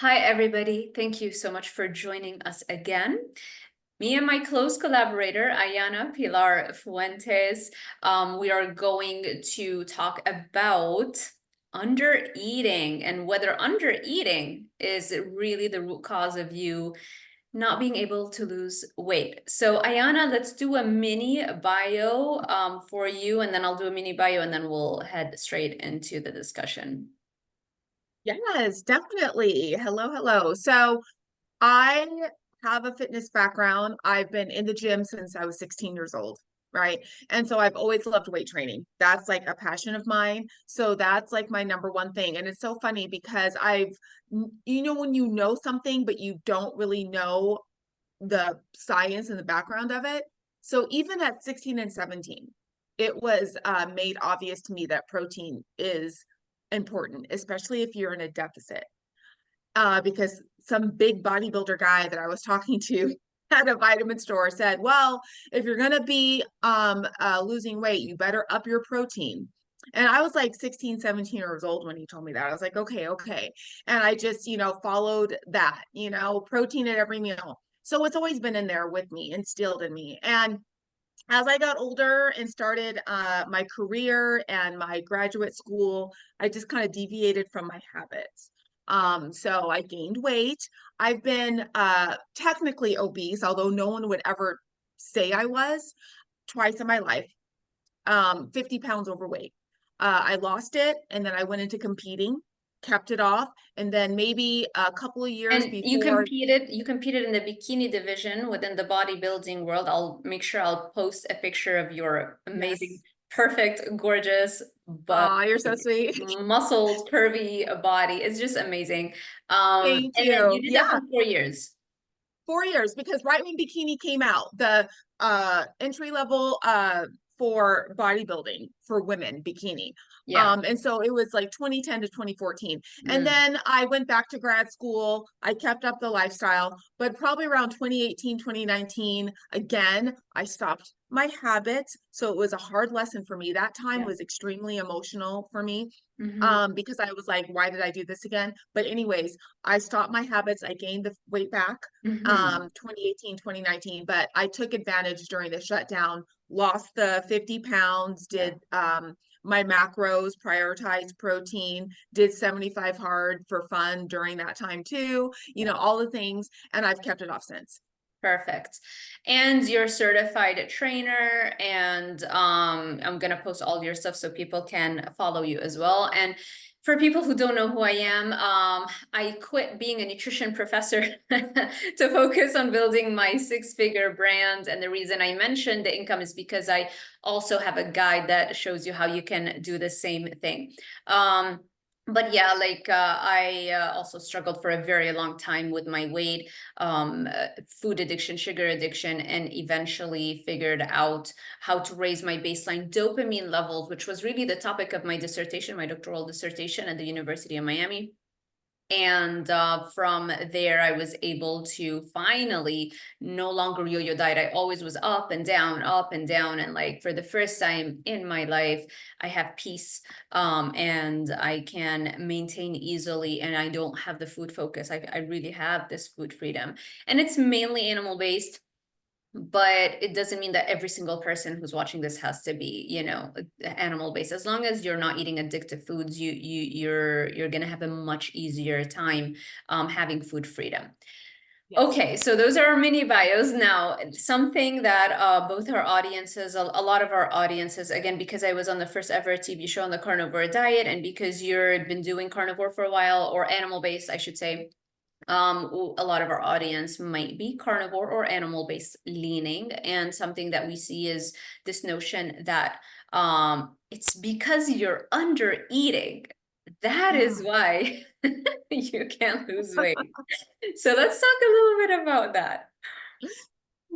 Hi, everybody. Thank you so much for joining us again. Me and my close collaborator, Ayana, Pilar, Fuentes, we are going to talk about undereating and whether undereating is really the root cause of you not being able to lose weight. So Ayana, let's do a mini bio for you, and then I'll do a mini bio, and then we'll head straight into the discussion. Yes, definitely. Hello, hello. So I have a fitness background. I've been in the gym since I was 16 years old, right? And so I've always loved weight training. That's like a passion of mine. So that's like my number one thing. And it's so funny because when you know something, but you don't really know the science and the background of it. So even at 16 and 17, it was made obvious to me that protein is important, especially if you're in a deficit. Because some big bodybuilder guy that I was talking to at a vitamin store said, well, if you're going to be losing weight, you better up your protein. And I was like 16, 17 years old when he told me that. I was like, okay, okay. And I just, followed that, protein at every meal. So it's always been in there with me, instilled in me. And as I got older and started my career and my graduate school, I just kind of deviated from my habits. So I gained weight. I've been technically obese, although no one would ever say I was, twice in my life, 50 pounds overweight. I lost it and then I went into competing, kept it off, and then maybe a couple of years And before. you competed in the bikini division within the bodybuilding world. I'll make sure I'll post a picture of your amazing, Yes. perfect, gorgeous, but You're so sweet. muscled, curvy body. It's just amazing. Thank And then you you. did that Yeah. for 4 years. 4 years, because right when bikini came out, the entry level for bodybuilding for women bikini. Yeah. And so it was like 2010 to 2014. And Mm, then I went back to grad school. I kept up the lifestyle, but probably around 2018, 2019, again, I stopped my habits. So it was a hard lesson for me. That time yeah. was extremely emotional for me, Hmm. because I was like, why did I do this again? But anyways, I stopped my habits. I gained the weight back, Hmm. 2018, 2019, but I took advantage during the shutdown, lost the 50 pounds, Yeah. did my macros, prioritized protein, did 75 hard for fun during that time too, all the things, and I've kept it off since. Perfect. And you're a certified trainer, and I'm gonna post all your stuff so people can follow you as well. And for people who don't know who I am, I quit being a nutrition professor to focus on building my six-figure brand. And the reason I mentioned the income is because I also have a guide that shows you how you can do the same thing. But yeah, like I also struggled for a very long time with my weight, food addiction, sugar addiction, and eventually figured out how to raise my baseline dopamine levels, which was really the topic of my dissertation, my doctoral dissertation at the University of Miami. And from there, I was able to finally no longer yo-yo diet. I always was up and down. And like for the first time in my life, I have peace, and I can maintain easily, and I don't have the food focus. I really have this food freedom. And it's mainly animal based, but it doesn't mean that every single person who's watching this has to be, animal based. As long as you're not eating addictive foods, you're gonna have a much easier time having food freedom. Yes. Okay, so those are our mini bios. Now, something that both our audiences, a lot of our audiences, again, because I was on the first ever TV show on the carnivore diet, and because you've been doing carnivore for a while, or animal based, I should say, a lot of our audience might be carnivore or animal based leaning, and something that we see is this notion that it's because you're under eating, that is Mm. why you can't lose weight. So let's talk a little bit about that.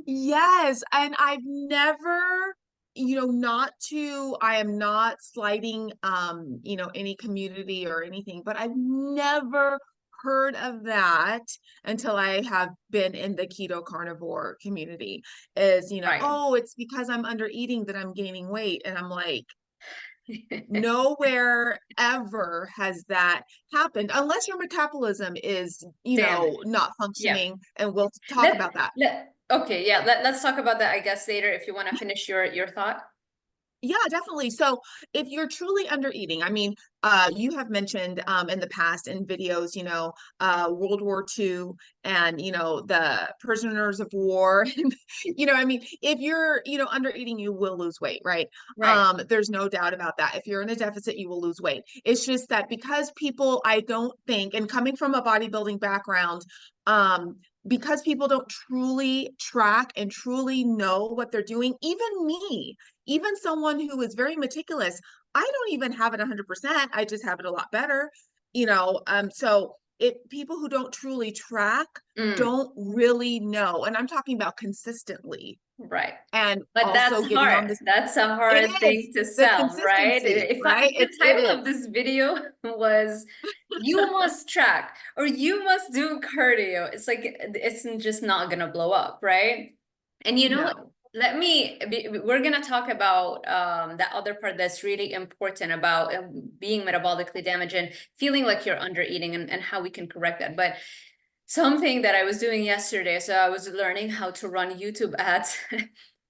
Yes, and I've never, I am not slighting any community or anything, but I've never heard of that until I have been in the keto carnivore community. Is, Right. oh, it's because I'm under eating that I'm gaining weight. And I'm like, Nowhere ever has that happened unless your metabolism is, Damn. not Yeah. functioning, and we'll talk Let about that. okay, yeah, let's talk about that, I guess, later if you want to finish your thought. Yeah, definitely. So if you're truly under eating, I mean, you have mentioned in the past in videos, World War II and the prisoners of war. I mean, if you're, under eating, you will lose weight, right? Right. There's no doubt about that. If you're in a deficit, you will lose weight. It's just that because people, I don't think, and coming from a bodybuilding background, because people don't truly track and truly know what they're doing, even me, even someone who is very meticulous, I don't even have it 100%. I just have it a lot better, so people who don't truly track Mm, don't really know. And I'm talking about consistently right. and But also that's getting on hard. this. That's a It hard is thing to the sell, right? consistency, right? If It, the it title of is. this video was "You must track" or "You must do cardio," it's like it's just not gonna blow up, right? And No. we're gonna talk about that other part that's really important about being metabolically damaged and feeling like you're under eating and how we can correct that. But something that I was doing yesterday, so I was learning how to run YouTube ads.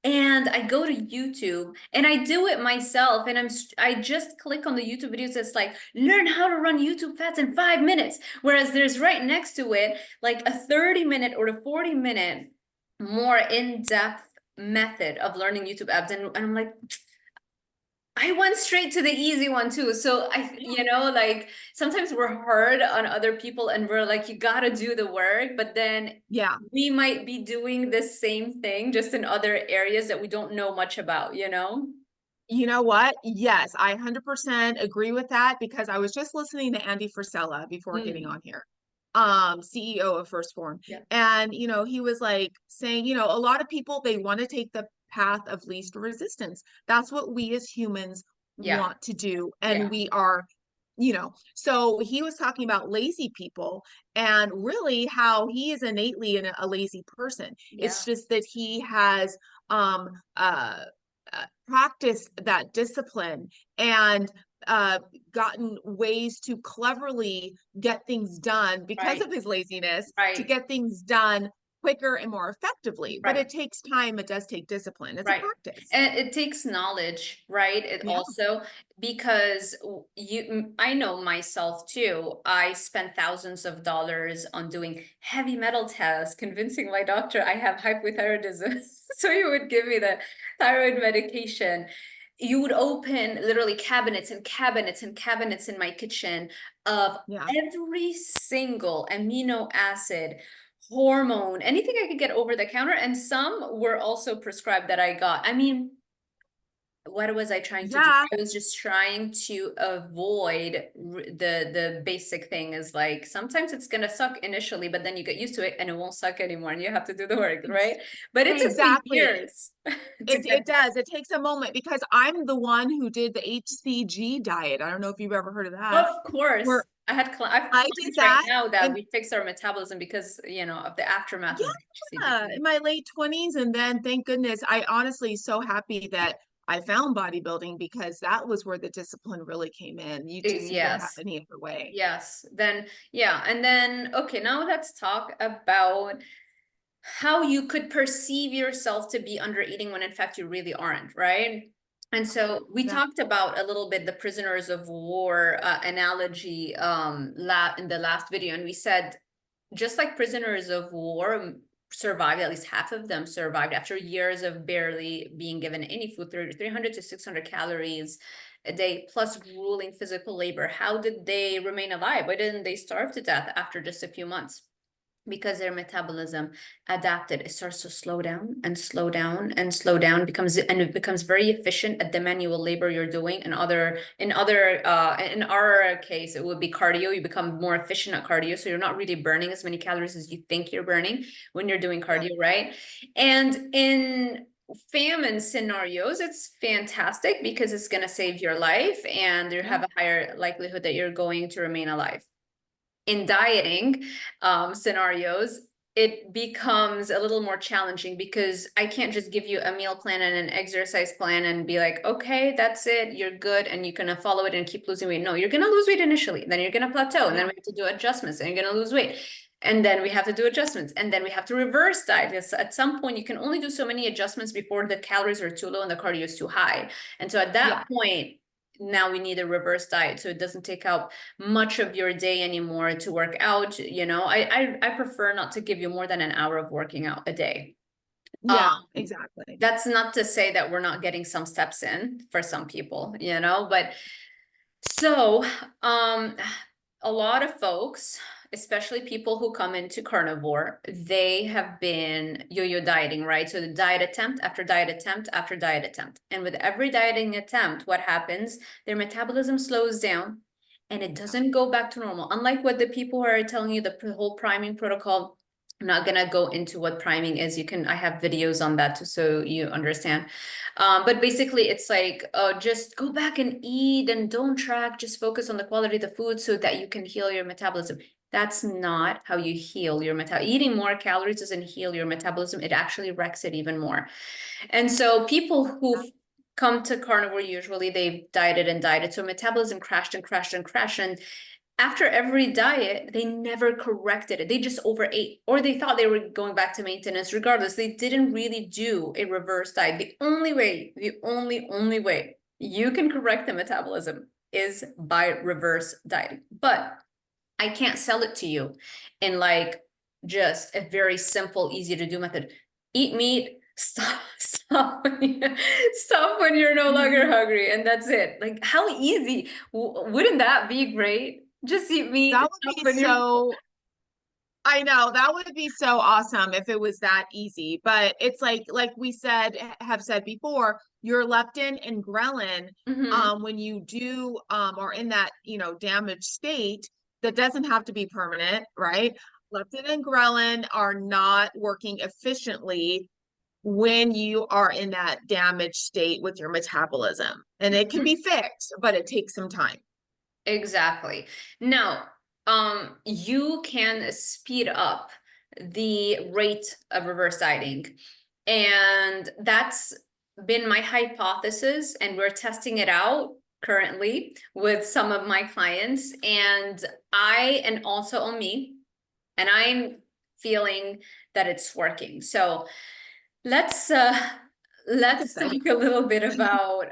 And I go to YouTube and I do it myself. And I just click on the YouTube videos that's like, learn how to run YouTube ads in 5 minutes. Whereas there's right next to it, like a 30-minute or a 40-minute more in-depth method of learning YouTube ads. And I'm like, I went straight to the easy one too. So like sometimes we're hard on other people and we're like, you gotta do the work, but then Yeah. we might be doing the same thing just in other areas that we don't know much about, you know? You know what? Yes, I 100% agree with that because I was just listening to Andy Frisella before getting Mm, on here, CEO of First Form. yeah. And, he was like saying, a lot of people, they want to take the path of least resistance. That's what we as humans Yeah. want to do. And Yeah. we are, so he was talking about lazy people and really how he is innately a lazy person. Yeah. It's just that he has, um, uh, practiced that discipline and gotten ways to cleverly get things done because Right. of his laziness to Right. get things done quicker and more effectively. But Right. it takes time. It does take discipline. It's a Right. practice. And it takes knowledge, right? It Yeah. also, because I know myself too. I spent thousands of dollars on doing heavy metal tests, convincing my doctor I have hypothyroidism. So he would give me the thyroid medication. You would open literally cabinets and cabinets and cabinets in my kitchen of Yeah. every single amino acid, hormone, anything I could get over the counter, and some were also prescribed that I got. I mean, what was I trying to do? Yeah. I was just trying to avoid the basic thing is like sometimes it's gonna suck initially, but then you get used to it and it won't suck anymore, and you have to do the work, right? But it took me Exactly. years to It get there. does. It takes a moment because I'm the one who did the HCG diet. I don't know if you've ever heard of that. Of course, Where I have I did clients right that now that and we fix our metabolism because of the aftermath of the yeah, HCG. in my late 20s. And then thank goodness, I honestly so happy that I found bodybuilding because that was where the discipline really came in. You don't have Yes. any other way. Yes. Then, yeah. And then, okay, now let's talk about how you could perceive yourself to be under eating when in fact you really aren't, right? And so we Yeah. talked about a little bit the prisoners of war analogy in the last video, and we said just like prisoners of war survived, at least half of them survived after years of barely being given any food, 300 to 600 calories a day, plus grueling physical labor. How did they remain alive? Why didn't they starve to death after just a few months? Because their metabolism adapted. It starts to slow down and slow down and slow down, it becomes very efficient at the manual labor you're doing. And in our case, it would be cardio. You become more efficient at cardio, so you're not really burning as many calories as you think you're burning when you're doing Yeah. cardio, right? And in famine scenarios, it's fantastic because it's going to save your life and you Yeah. have a higher likelihood that you're going to remain alive. In dieting scenarios, it becomes a little more challenging because I can't just give you a meal plan and an exercise plan and be like, okay, that's it, you're good, and you're gonna follow it and keep losing weight. No, you're gonna lose weight initially, then you're gonna plateau, and then Yeah. we have to do adjustments, and you're gonna lose weight. And then we have to do adjustments, and then we have to reverse diet. Because at some point, you can only do so many adjustments before the calories are too low and the cardio is too high. And so at Yeah. that point, now we need a reverse diet so it doesn't take up much of your day anymore to work out. You know, I prefer not to give you more than an hour of working out a day. Yeah, exactly. That's not to say that we're not getting some steps in for some people, you know, but so a lot of folks, especially people who come into carnivore, they have been yo-yo dieting, right? So the diet attempt after diet attempt after diet attempt. And with every dieting attempt, what happens? Their metabolism slows down and it doesn't go back to normal. Unlike what the people who are telling you the whole priming protocol. I'm not gonna go into what priming is. I have videos on that too, so you understand. But basically it's like, just go back and eat and don't track, just focus on the quality of the food so that you can heal your metabolism. That's not how you heal your metabolism. Eating more calories doesn't heal your metabolism. It actually wrecks it even more. And so people who come to carnivore, usually they've dieted and dieted. So metabolism crashed and crashed and crashed. And after every diet, they never corrected it. They just overate, or they thought they were going back to maintenance. Regardless, they didn't really do a reverse diet. The only way, the only way you can correct the metabolism is by reverse dieting. But I can't sell it to you in like just a very simple, easy to do method. Eat meat, stop when you're no longer hungry, and that's it. Like, how easy? Wouldn't that be great? Just eat meat, That would stop be when you're so, I know that would be so awesome if it was that easy. But it's like we said, have said before, your leptin and ghrelin, Mhm. when you do are in that, damaged state, that doesn't have to be permanent, right? Leptin and ghrelin are not working efficiently when you are in that damaged state with your metabolism. And it can be fixed, but it takes some time. Exactly. Now, you can speed up the rate of reverse dieting. And that's been my hypothesis, and we're testing it out currently with some of my clients. And also on me, and I'm feeling that it's working. So let's That's let's talk exciting. a little bit about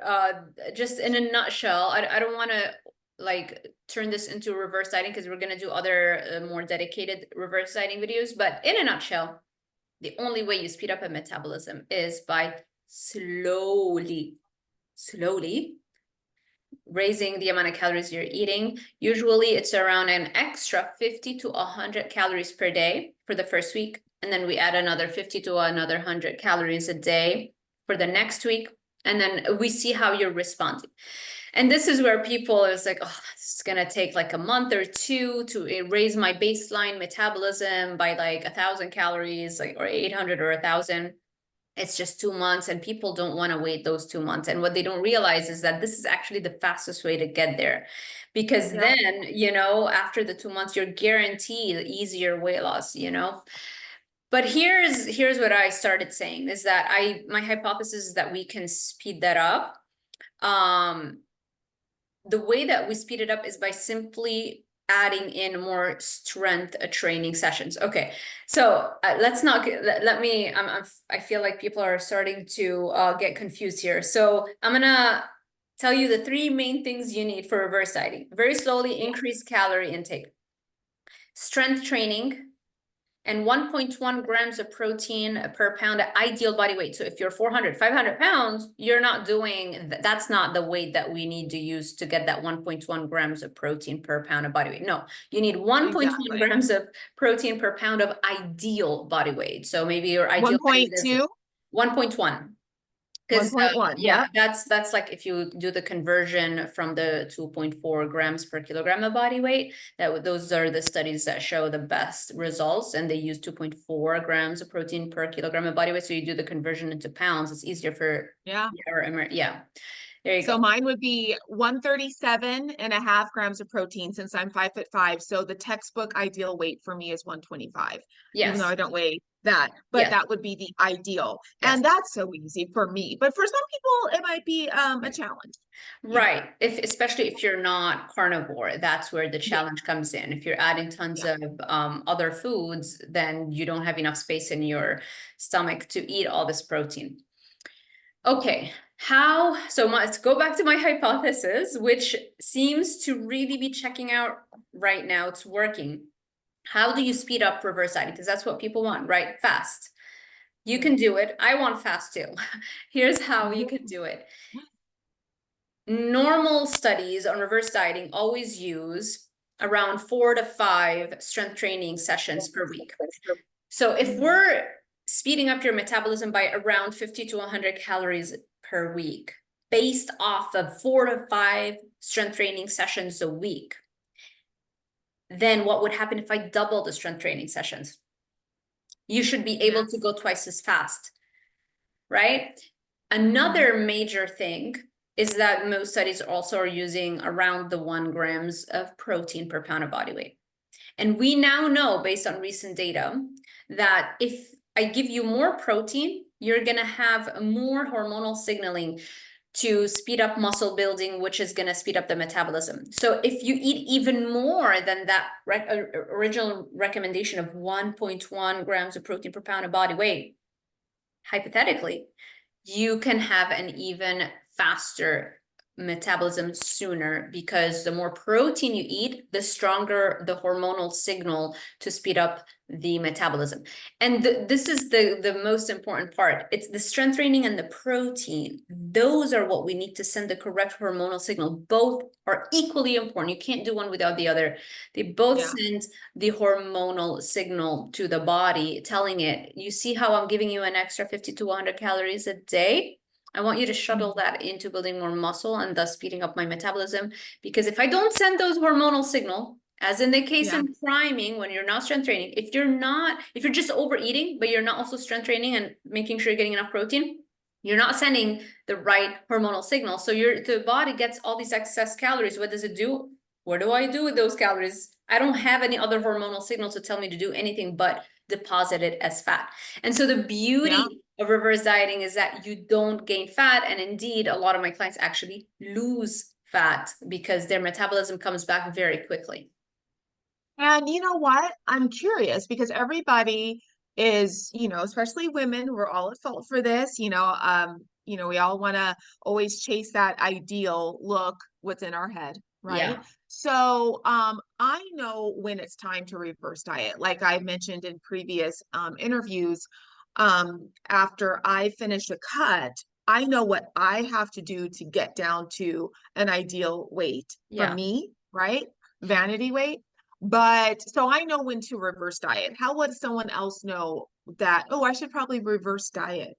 just in a nutshell. I don't want to like turn this into reverse dieting because we're going to do other more dedicated reverse dieting videos, but in a nutshell, the only way you speed up a metabolism is by slowly raising the amount of calories you're eating. Usually it's around an extra 50 to 100 calories per day for the first week. And then we add another 50 to another 100 calories a day for the next week. And then we see how you're responding. And this is where people is like, oh, this is gonna take like a month or two to raise my baseline metabolism by like 1,000 calories, like, or 800 or 1,000. It's just 2 months, and people don't want to wait those 2 months. And what they don't realize is that this is actually the fastest way to get there, because Yeah. then, after the 2 months, you're guaranteed easier weight loss. But here's what I started saying is that my hypothesis is that we can speed that up. The way that we speed it up is by simply adding in more strength training sessions. Okay, so let's not let me. I feel like people are starting to get confused here. So I'm gonna tell you the three main things you need for reverse dieting. Very slowly Yeah. increase calorie intake, strength training, and 1.1 grams of protein per pound at ideal body weight. So if you're 400, 500 pounds, you're not doing, that's not the weight that we need to use to get that 1.1 grams of protein per pound of body weight. No, you need 1.1 Exactly. grams of protein per pound of ideal body weight. So maybe your ideal body weight is 1.2, 1.1. Because 1.1. yeah, Yep. that's like if you do the conversion from the 2.4 grams per kilogram of body weight, those are the studies that show the best results, and they use 2.4 grams of protein per kilogram of body weight. So you do the conversion into pounds, it's easier for Yeah. yeah. There you So go. mine would be 137.5 grams of protein since I'm 5'5". So the textbook ideal weight for me is 125, even though Yes, I don't weigh that, but yes, that would be the ideal. yes. And that's so easy for me. But for some people, it might be a challenge, you know. Right. If especially if you're not carnivore, that's where the Yeah, challenge comes in. If you're adding tons yeah. of other foods, then you don't have enough space in your stomach to eat all this protein. Okay, let's go back to my hypothesis, which seems to really be checking out right now. It's working. How do you speed up reverse dieting? Because that's what people want, right? Fast. You Yeah. can do it. I want fast too. Here's how you Yeah. can do it. Normal studies on reverse dieting always use around 4 to 5 strength training sessions per week. So if Mhm. we're speeding up your metabolism by around 50 to 100 calories per week, based off of 4 to 5 strength training sessions a week, then what would happen if I double the strength training sessions? You should be able to Yes. go twice as fast, right? Mhm. Another major thing is that most studies also are using around the 1 grams of protein per pound of body weight. And we now know, based on recent data, that if I give you more protein, you're going to have more hormonal signaling to speed up muscle building, which is going to speed up the metabolism. So if you eat even more than that original recommendation of 1.1 grams of protein per pound of body weight, hypothetically, you can have an even faster metabolism sooner, because the more protein you eat, the stronger the hormonal signal to speed up the metabolism. And this is the most important part. It's the strength training and the protein. Those are what we need to send the correct hormonal signal. Both are equally important. You can't do one without the other. They both Yeah. send the hormonal signal to the body, telling it, you see how I'm giving you an extra 50 to 100 calories a day? I want you to shuttle Mhm. that into building more muscle and thus speeding up my metabolism. Because if I don't send those hormonal signal, as in the case Yeah. in priming, when you're not strength training, if you're just overeating, but you're not also strength training and making sure you're getting enough protein, you're not sending the right hormonal signal. So the body gets all these excess calories. What does it do? What do I do with those calories? I don't have any other hormonal signal to tell me to do anything but deposit it as fat. And so the Yeah. beauty of reverse dieting is that you don't gain fat. And indeed, a lot of my clients actually lose fat because their metabolism comes back very quickly. And you know what? I'm curious because everybody is, especially women, we're all at fault for this, we all want to always chase that ideal look within our head, right? Yeah. So, I know when it's time to reverse diet. Like I mentioned in previous interviews, after I finish a cut, I know what I have to do to get down to an ideal weight for Yeah. me, right? Vanity weight. But so I know when to reverse diet. How would someone else know that, oh, I should probably reverse diet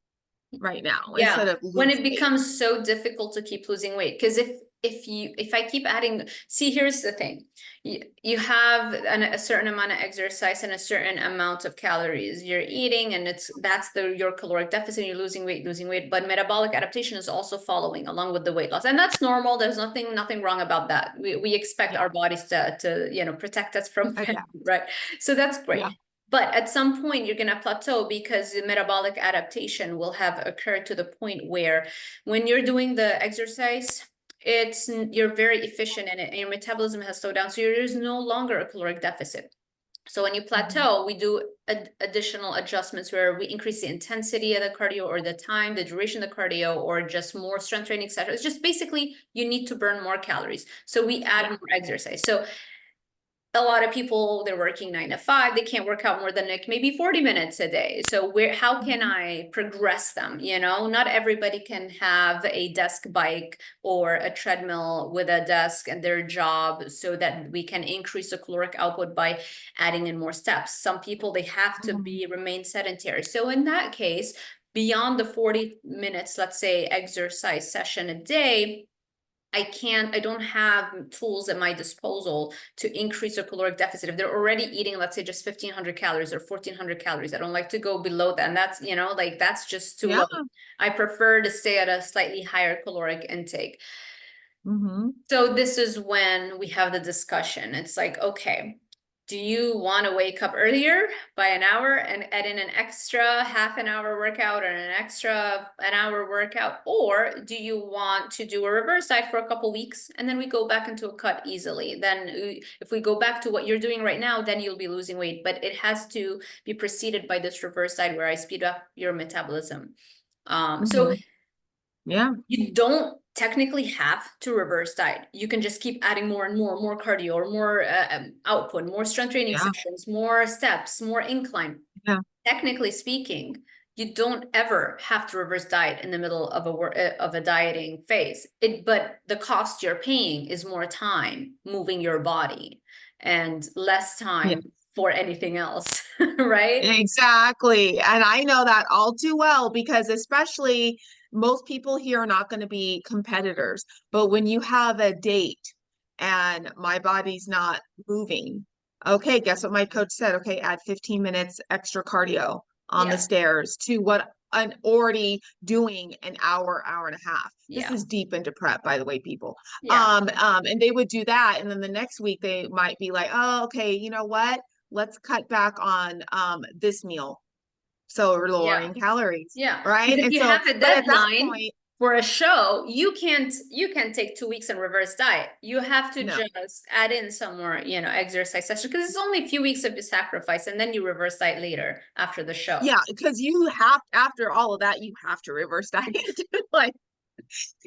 right now Yeah, instead of when lose it weight? becomes so difficult to keep losing weight, because if I keep adding, see, here's the thing, you have a certain amount of exercise and a certain amount of calories you're eating, and that's your caloric deficit. You're losing weight, but metabolic adaptation is also following along with the weight loss, and that's normal. There's nothing wrong about that. We expect Yeah. our bodies to protect us from Okay. fat, right? So that's great. Yeah. But at some point, you're going to plateau because the metabolic adaptation will have occurred to the point where when you're doing the exercise, you're very efficient in it and your metabolism has slowed down. So there's no longer a caloric deficit. So when you Mhm. plateau, we do additional adjustments where we increase the intensity of the cardio or the time, the duration of the cardio, or just more strength training, etc. It's just basically you need to burn more calories. So we add Yeah. more exercise. So a lot of people, they're working 9 to 5, they can't work out more than like maybe 40 minutes a day. So how can Mhm. I progress them? Not everybody can have a desk bike or a treadmill with a desk and their job so that we can increase the caloric output by adding in more steps. Some people, they have to Mhm. remain sedentary. So in that case, beyond the 40 minutes, let's say exercise session a day, I don't have tools at my disposal to increase their caloric deficit. If they're already eating, let's say just 1,500 calories or 1,400 calories, I don't like to go below that. And that's, you know, like that's just too Yeah. low. I prefer to stay at a slightly higher caloric intake. Mm-hmm. So this is when we have the discussion. It's like, okay, do you want to wake up earlier by an hour and add in an extra half an hour workout or an extra an hour workout? Or do you want to do a reverse diet for a couple weeks and then we go back into a cut easily? Then if we go back to what you're doing right now, then you'll be losing weight, but it has to be preceded by this reverse diet where I speed up your metabolism. So Mm-hmm. Yeah. you don't technically have to reverse diet. You can just keep adding more and more cardio or more output, more strength training Yeah. sessions, more steps, more incline. Yeah. Technically speaking, you don't ever have to reverse diet in the middle of a dieting phase. But the cost you're paying is more time moving your body and less Yeah. time for anything else, right? Exactly. And I know that all too well because especially most people here are not going to be competitors. But when you have a date and my body's not moving, okay, guess what my coach said? Okay, add 15 minutes extra cardio on the Yeah, stairs to what I'm already doing an hour, hour and a half. This yeah, is deep into prep, by the way, people. yeah, And they would do that. And then the next week they might be like, oh, okay, you know what? Let's cut back on this meal. So we're yeah. lowering calories, Yeah, right? because if And you so, have a but at that deadline point, for a show, you can't take 2 weeks and reverse diet. You have to no. just add in some more, exercise session because it's only a few weeks of your sacrifice, and then you reverse diet later after the show. Yeah, because you have, after all of that, you have to reverse diet. Like,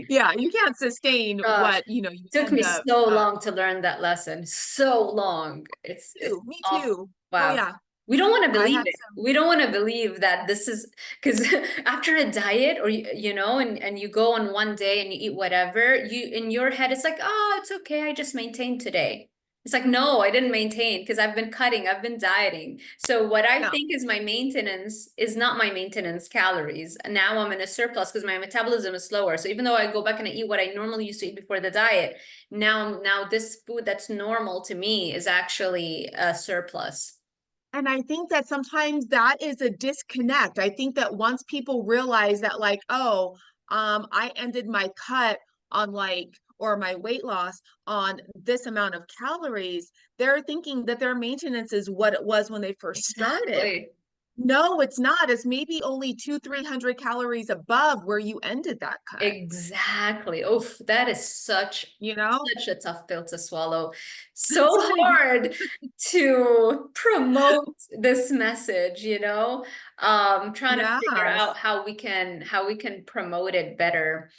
yeah, you can't sustain Gosh, what, you took end me up, so long to learn that lesson. So long. It's me awful. too. Oh Wow. yeah. We don't want to I believe had it. some, We don't want to believe that this is because after a diet or and you go on one day and you eat whatever, you in your head it's like, oh, it's okay. I just maintained today. It's like, no, I didn't maintain because I've been cutting, I've been dieting. So what I no. think is my maintenance is not my maintenance calories. And now I'm in a surplus because my metabolism is slower. So even though I go back and I eat what I normally used to eat before the diet, now this food that's normal to me is actually a surplus. And I think that sometimes that is a disconnect. I think that once people realize that, like, oh, I ended my cut on like, or my weight loss on this amount of calories, they're thinking that their maintenance is what it was when they first started. Exactly. No, it's not. It's maybe only 300 calories above where you ended that cut, Exactly. Oh, that is you know? such a tough pill to swallow. So hard to promote this message, trying to figure out Yes. how we can promote it better.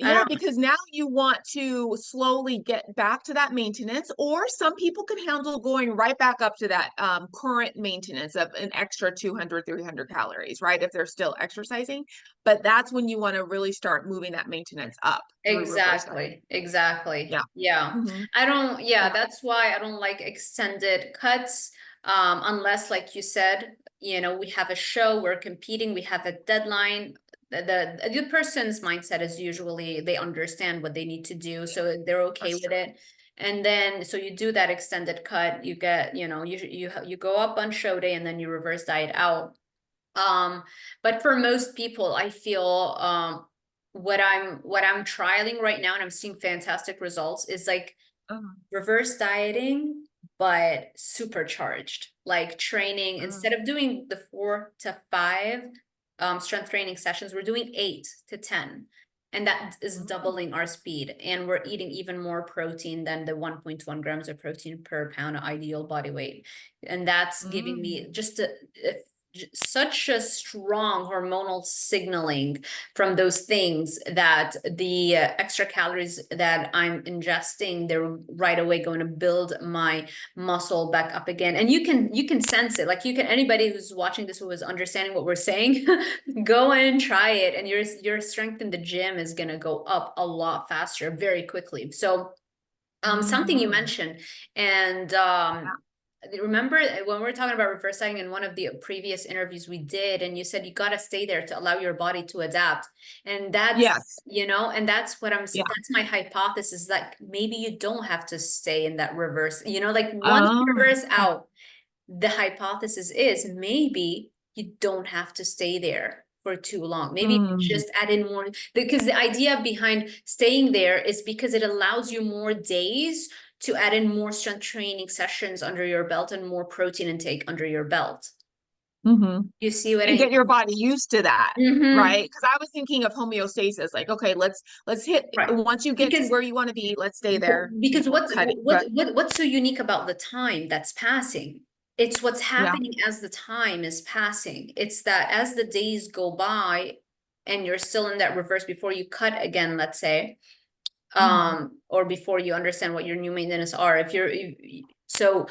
I Yeah, don't because now you want to slowly get back to that maintenance, or some people can handle going right back up to that current maintenance of an extra 200, 300 calories, right? If they're still exercising. But that's when you want to really start moving that maintenance up through reverse diet. Exactly. Yeah. Yeah. Hmm. Yeah, Yeah. that's why I don't like extended cuts. Unless, like you said, we have a show, we're competing, we have a deadline. The person's mindset is usually they understand what they need to do, so they're okay That's with true. it. And then so you do that extended cut, you get, you go up on show day and then you reverse diet out. Um, but for most people, I feel what I'm trialing right now and I'm seeing fantastic results is like Uh, reverse dieting, but supercharged. Like training, uh, instead of doing the 4 to 5 strength training sessions, we're doing 8 to 10. And that is mm, doubling our speed. And we're eating even more protein than the 1.1 grams of protein per pound of ideal body weight. And that's giving me mm. just such a strong hormonal signaling from those things that the extra calories that I'm ingesting, they're right away going to build my muscle back up again. And you can sense it. Like anybody who's watching this who is understanding what we're saying, go and try it, and your strength in the gym is going to go up a lot faster, very quickly. So something you Mhm. mentioned, and remember when we were talking about reverse dieting in one of the previous interviews we did, and you said you got to stay there to allow your body to adapt. And that's, Yes. you know, and that's what Yeah. that's my hypothesis, that maybe you don't have to stay in that reverse, you know, like once you Oh. reverse out, the hypothesis is maybe you don't have to stay there for too long. Maybe Mm, just add in more, because the idea behind staying there is because it allows you more days to add in more strength training sessions under your belt and more protein intake under your belt. hmm You see what And I get mean? your body used to that, Mm-hmm. right? Because I was thinking of homeostasis, like, okay, let's hit Right. once you get to Because where you want to be, let's stay there, because cut it. But what's so unique about the time that's passing? It's what's yeah. happening as the time is passing. It's that as the days go by and you're still in that reverse before you cut again, let's say, Mhm. or before you understand what your new maintenance are. If you're so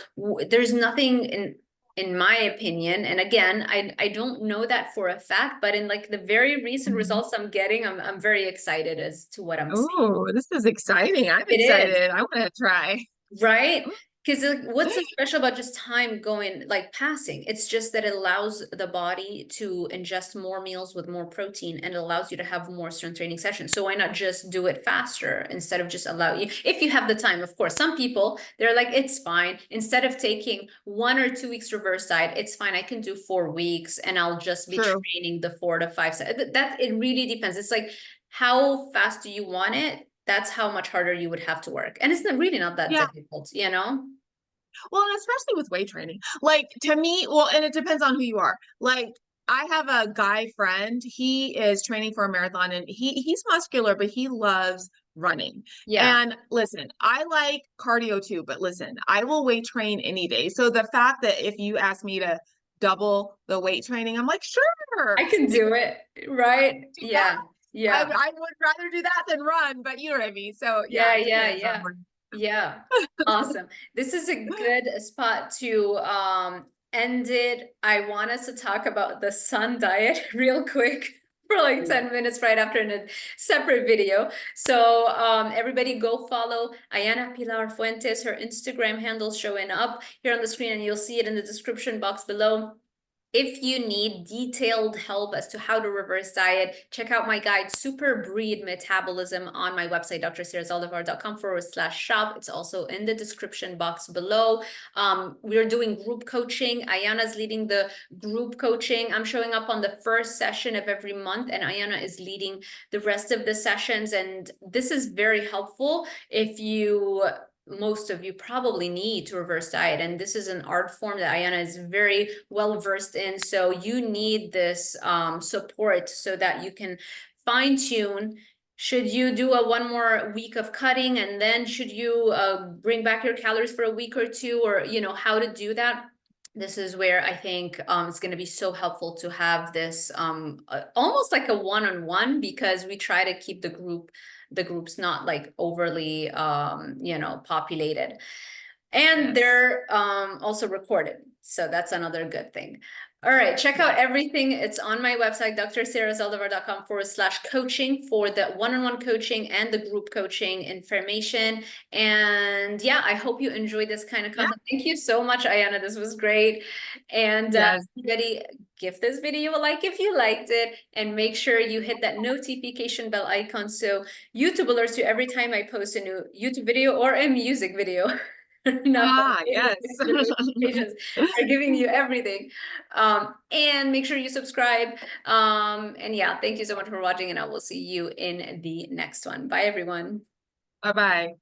there's nothing in my opinion, and again, I don't know that for a fact, but in like the very recent Mhm. results I'm getting, I'm very excited as to what I'm seeing. Oh, this is exciting. I'm It is. excited. I want to try. Right? Because like, what's so special about just time going like passing? It's just that it allows the body to ingest more meals with more protein, and it allows you to have more strength training sessions. So why not just do it faster instead of just allow you, if you have the time, of course. Some people, they're like, it's fine. Instead of taking 1 or 2 weeks reverse diet, it's fine. I can do 4 weeks and I'll just be True. training the 4 to 5. That it really depends. It's like, how fast do you want it? That's how much harder you would have to work. And it's not really not that Yeah. difficult, you know? Well, and especially with weight training. Like to me, well, and it depends on who you are. Like I have a guy friend, he is training for a marathon and he's muscular, but he loves running. Yeah. And listen, I like cardio too, but listen, I will weight train any day. So the fact that if you ask me to double the weight training, I'm like, sure, I can you do it, right? do that. Yeah. I Yeah. I would rather do that than run, but you know what I mean. So yeah, Yeah, it yeah, depends on yeah. where. Yeah. Awesome. This is a good spot to end it. I want us to talk about the sun diet real quick for like 10 minutes right after in a separate video. So everybody go follow Ayana Pilar Fuentes. Her Instagram handle's showing up here on the screen, and you'll see it in the description box below. If you need detailed help as to how to reverse diet, check out my guide, SUPERBREED METABOLISM, on my website, DrZALDIVAR.com/shop. It's also in the description box below. We're doing group coaching. Ayana's leading the group coaching. I'm showing up on the first session of every month, and Ayana is leading the rest of the sessions. And this is very helpful if you most of you probably need to reverse diet, and this is an art form that Ayana is very well versed in, so you need this support so that you can fine tune. Should you do a 1 more week of cutting, and then should you bring back your calories for a week or two, or you know how to do that? This is where I think it's going to be so helpful to have this almost like a one-on-one, because we try to keep the groups not like overly you know, populated, and Yes. they're also recorded, so that's another good thing. All right, check out Yeah. everything. It's on my website, DrZALDIVAR.com/coaching, for the one-on-one coaching and the group coaching information. And yeah, I hope you enjoyed this kind of Yeah. content. Thank you so much, Ayana. This was great. And Yes. everybody, give this video a like if you liked it, and make sure you hit that notification bell icon so YouTube alerts you every time I post a new YouTube video or a music video. No, Ah, yes. the notifications are giving you everything. And make sure you subscribe. And yeah, thank you so much for watching, and I will see you in the next one. Bye, everyone. Bye-bye.